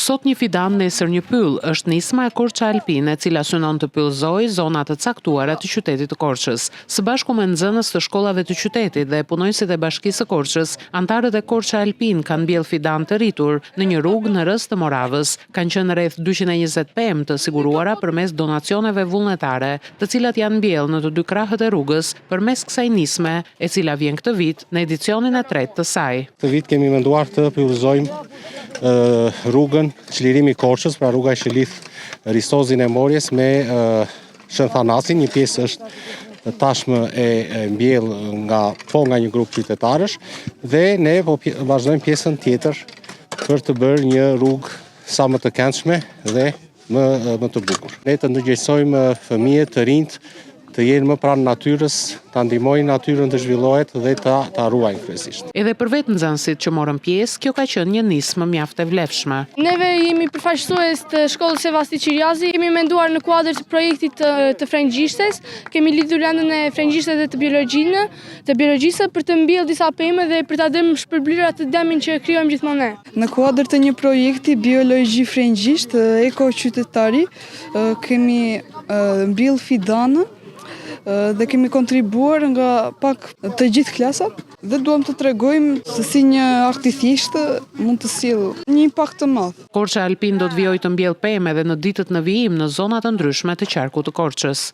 Sot një fidan, nesër një pyll, është nisma e Korça Alpine, e cila synon të pyllëzojë zona të caktuara të qytetit të Korçës. Së bashku me nxënës të shkollave të qytetit dhe punojësit e Bashkisë së Korçës, antarët e Korça Alpine kanë mbjellë fidan të rritur në një rrugë në rrës të Moravës. Kanë qenë rreth 220 pemë të siguruara përmes donacioneve vullnetare, të cilat janë mbjellë në të dy krahët e rrugës përmes kësaj nisme, e cila vjen këtë vit në edicionin e tretë të saj. Këtë vit kemi menduar të pyllëzojmë rrugën Çlirimi Korçës, pra rruga që lidh Ristozin e Morjes me Shën Thanasin. Një pjesë është tashmë e mbjell nga një grup qytetarësh dhe ne po vazhdojmë pjesën tjetër për të bërë një rrugë sa më të këndshme dhe më të bukur. Ne të ndërgjegjësojmë fëmijët, të rinjt të jenë më pranë natyrës, ta ndihmojnë natyrën të zhvillohet dhe ta ruajnë kryesisht. Edhe për vetë nxënësit që morën pjesë, kjo ka qenë një nismë mjaft e vlefshme. Neve jemi përfaqësues të shkollës Sevasti Qiriazi, kemi menduar në kuadër të projektit të frenggjishtes, kemi lidhur lëndën e frenggjishtes dhe të biologjisë për të mbjellë disa pemë dhe për ta dhënë shpërblyer atë dëmin që krijojmë gjithmonë ne. Në kuadër të një projekti biologji frenggjisht eko-qytetari, kemi mbjellë fidanë dhe kemi kontribuar nga pak të gjithë klasat dhe duam të tregojmë se si një akt i thjeshtë mund të sjellë një impakt të madh. Korça Alpine do të vijojë të mbjellë pemë edhe në ditët në vijim në zona të ndryshme të qarkut të Korçës.